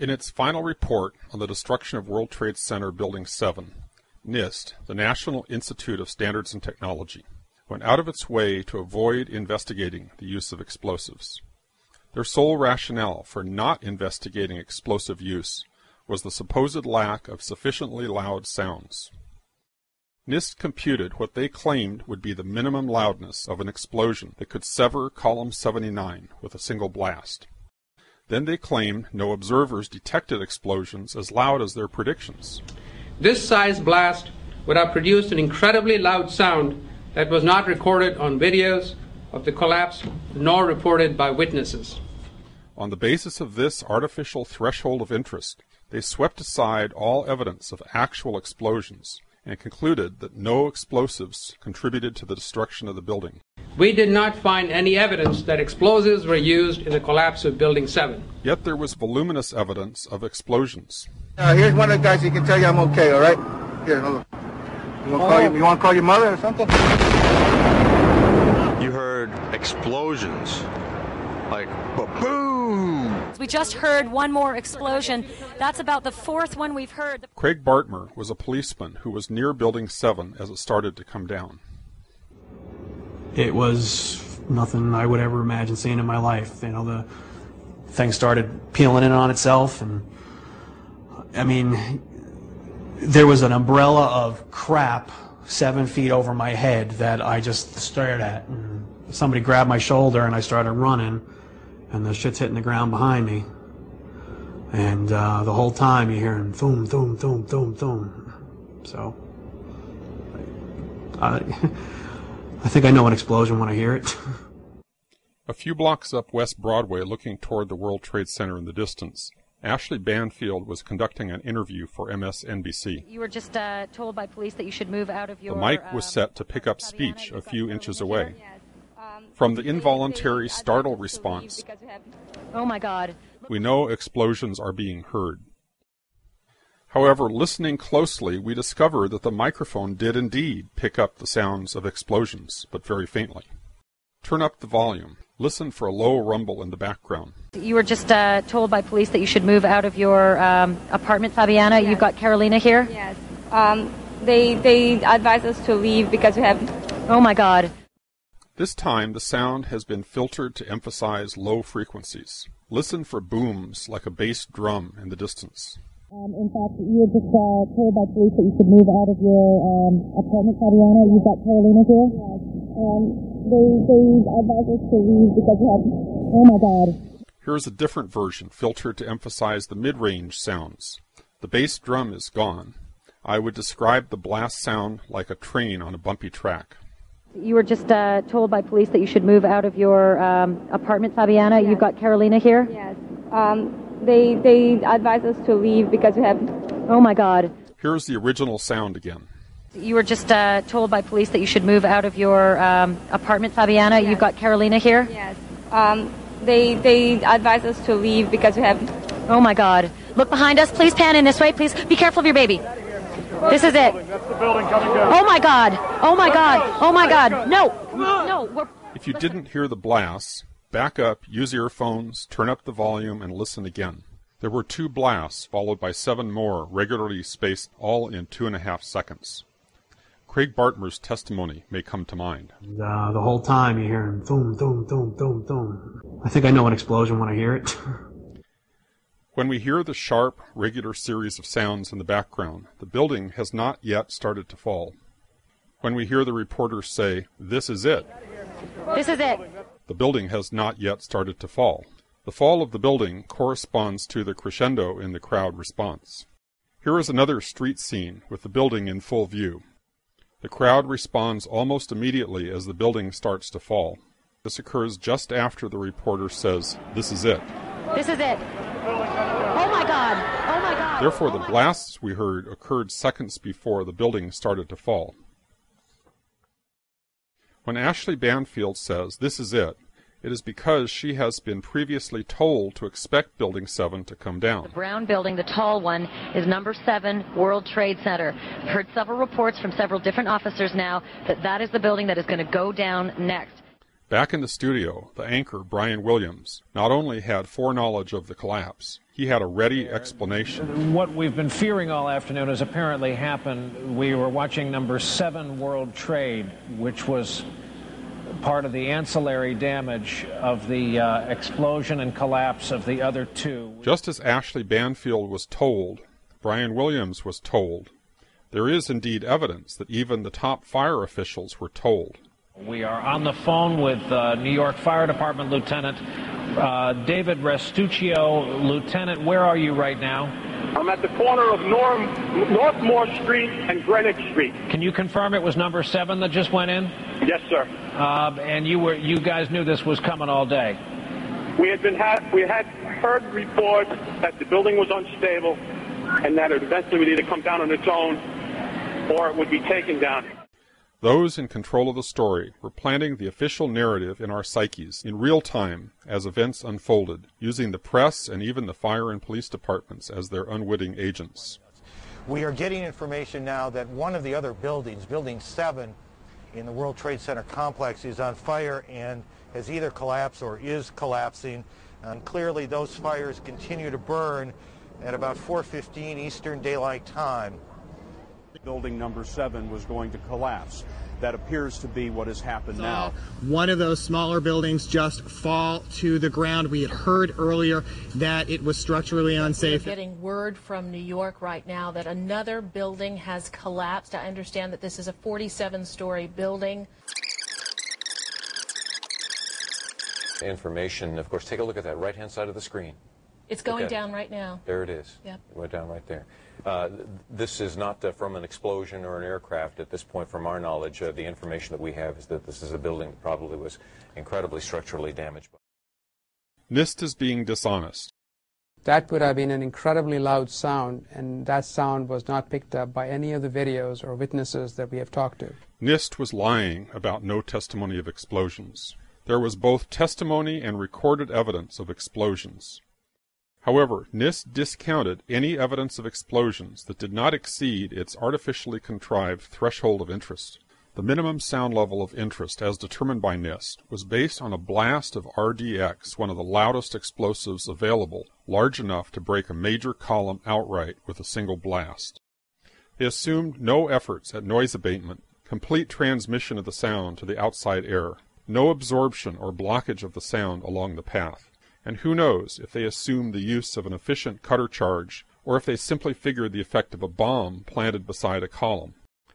In its final report on the destruction of World Trade Center Building 7, NIST, the National Institute of Standards and Technology, went out of its way to avoid investigating the use of explosives. Their sole rationale for not investigating explosive use was the supposed lack of sufficiently loud sounds. NIST computed what they claimed would be the minimum loudness of an explosion that could sever column 79 with a single blast. Then they claimed no observers detected explosions as loud as their predictions. This size blast would have produced an incredibly loud sound that was not recorded on videos of the collapse nor reported by witnesses. On the basis of this artificial threshold of interest, they swept aside all evidence of actual explosions and concluded that no explosives contributed to the destruction of the building. We did not find any evidence that explosives were used in the collapse of Building 7. Yet there was voluminous evidence of explosions. Here's one of the guys who can tell you I'm okay, all right? Here, hold on. You want to call your mother or something? You heard explosions, like boom. We just heard one more explosion. That's about the fourth one we've heard. Craig Bartmer was a policeman who was near Building 7 as it started to come down. It was nothing I would ever imagine seeing in my life. You know, the thing started peeling in on itself, and I mean, there was an umbrella of crap 7 feet over my head that I just stared at. And somebody grabbed my shoulder and I started running, and the shit's hitting the ground behind me. And the whole time you're hearing boom, boom, boom, boom, boom. So I think I know an explosion when I hear it. A few blocks up West Broadway, looking toward the World Trade Center in the distance, Ashley Banfield was conducting an interview for MSNBC. You were just told by police that you should move out of your... The mic was set to pick up speech a few inches away. From the involuntary startle response, oh my God, we know explosions are being heard. However, listening closely, we discover that the microphone did indeed pick up the sounds of explosions, but very faintly. Turn up the volume. Listen for a low rumble in the background. You were just told by police that you should move out of your apartment, Fabiana. Yes. You've got Carolina here? Yes. They advised us to leave because we have... Oh my God. This time, the sound has been filtered to emphasize low frequencies. Listen for booms like a bass drum in the distance. In fact, you were just told by police that you should move out of your apartment, Fabiana. You've got Carolina here? Yes. They advised us to leave because we have... Oh my God. Here's a different version, filtered to emphasize the mid-range sounds. The bass drum is gone. I would describe the blast sound like a train on a bumpy track. You were just told by police that you should move out of your apartment, Fabiana. Yes. You've got Carolina here? Yes. They advised us to leave because we have... Oh my God. Here's the original sound again. You were just told by police that you should move out of your apartment, Fabiana. Yes. You've got Carolina here? Yes. They advised us to leave because we have... Oh my God. Look behind us. Please pan in this way. Please be careful of your baby. This is it. That's the building coming down. Oh my God. Oh my God. Oh my God. No. No. If you didn't hear the blasts, back up, use earphones, turn up the volume, and listen again. There were 2 blasts, followed by 7 more, regularly spaced, all in 2.5 seconds. Craig Bartmer's testimony may come to mind. The whole time you're hearing boom, boom, boom, boom, boom. I think I know an explosion when I hear it. When we hear the sharp, regular series of sounds in the background, the building has not yet started to fall. When we hear the reporters say, "This is it," this is it, the building has not yet started to fall. The fall of the building corresponds to the crescendo in the crowd response. Here is another street scene with the building in full view. The crowd responds almost immediately as the building starts to fall. This occurs just after the reporter says, "This is it." This is it. Oh my God. Oh my God. Therefore, the blasts we heard occurred seconds before the building started to fall. When Ashley Banfield says, "This is it," it is because she has been previously told to expect Building 7 to come down. The brown building, the tall one, is number 7 World Trade Center. I've heard several reports from several different officers now that that is the building that is going to go down next. Back in the studio, the anchor, Brian Williams, not only had foreknowledge of the collapse, he had a ready explanation. What we've been fearing all afternoon has apparently happened. We were watching number 7 World Trade, which was part of the ancillary damage of the explosion and collapse of the other 2. Just as Ashley Banfield was told, Brian Williams was told. There is indeed evidence that even the top fire officials were told. We are on the phone with New York Fire Department Lieutenant David Restuccio. Lieutenant, where are you right now? I'm at the corner of Northmore Street and Greenwich Street. Can you confirm it was number 7 that just went in? Yes, sir. And you guys knew this was coming all day? We had heard reports that the building was unstable and that it eventually would either come down on its own or it would be taken down. Those in control of the story were planting the official narrative in our psyches in real time as events unfolded, using the press and even the fire and police departments as their unwitting agents. We are getting information now that one of the other buildings, Building 7 in the World Trade Center complex, is on fire and has either collapsed or is collapsing. And clearly those fires continue to burn at about 4:15 Eastern Daylight Time. Building number 7 was going to collapse. That appears to be what has happened now. One of those smaller buildings just fall to the ground. We had heard earlier that it was structurally unsafe. We're getting word from New York right now that another building has collapsed. I understand that this is a 47-story building. Information, of course, take a look at that right-hand side of the screen. It's going down right now. There it is. Yep. It went down right there. This is not from an explosion or an aircraft at this point, from our knowledge. The information that we have is that this is a building that probably was incredibly structurally damaged. NIST is being dishonest. That would have been an incredibly loud sound, and that sound was not picked up by any of the videos or witnesses that we have talked to. NIST was lying about no testimony of explosions. There was both testimony and recorded evidence of explosions. However, NIST discounted any evidence of explosions that did not exceed its artificially contrived threshold of interest. The minimum sound level of interest, as determined by NIST, was based on a blast of RDX, one of the loudest explosives available, large enough to break a major column outright with a single blast. They assumed no efforts at noise abatement, complete transmission of the sound to the outside air, no absorption or blockage of the sound along the path. And who knows if they assumed the use of an efficient cutter charge, or if they simply figured the effect of a bomb planted beside a column.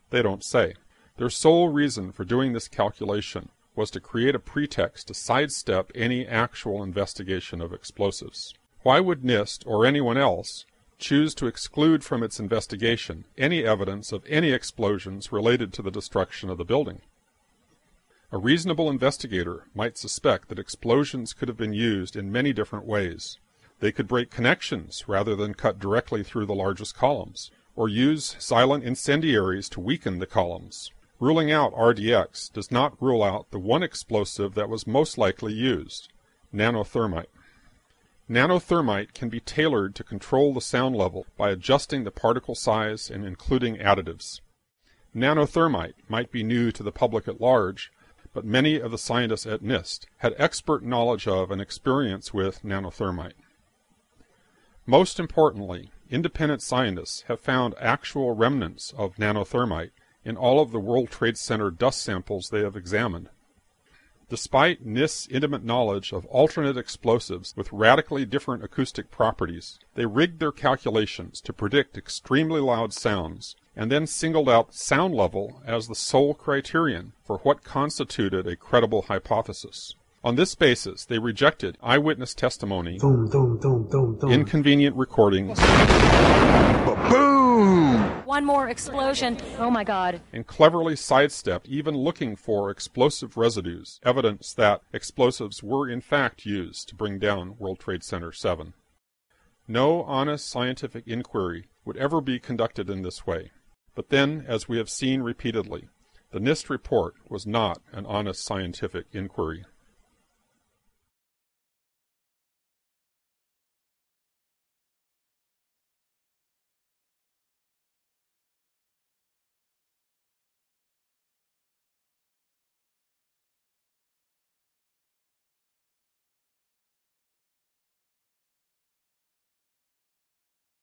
They don't say. Their sole reason for doing this calculation was to create a pretext to sidestep any actual investigation of explosives. Why would NIST, or anyone else, choose to exclude from its investigation any evidence of any explosions related to the destruction of the building? A reasonable investigator might suspect that explosions could have been used in many different ways. They could break connections rather than cut directly through the largest columns, or use silent incendiaries to weaken the columns. Ruling out RDX does not rule out the one explosive that was most likely used, nanothermite. Nanothermite can be tailored to control the sound level by adjusting the particle size and including additives. Nanothermite might be new to the public at large, but many of the scientists at NIST had expert knowledge of and experience with nanothermite. Most importantly, independent scientists have found actual remnants of nanothermite in all of the World Trade Center dust samples they have examined. Despite NIST's intimate knowledge of alternate explosives with radically different acoustic properties, they rigged their calculations to predict extremely loud sounds, and then singled out sound level as the sole criterion for what constituted a credible hypothesis. On this basis, they rejected eyewitness testimony, inconvenient recordings, One more explosion. Oh my God. and cleverly sidestepped even looking for explosive residues, evidence that explosives were in fact used to bring down World Trade Center 7. No honest scientific inquiry would ever be conducted in this way. But then, as we have seen repeatedly, the NIST report was not an honest scientific inquiry.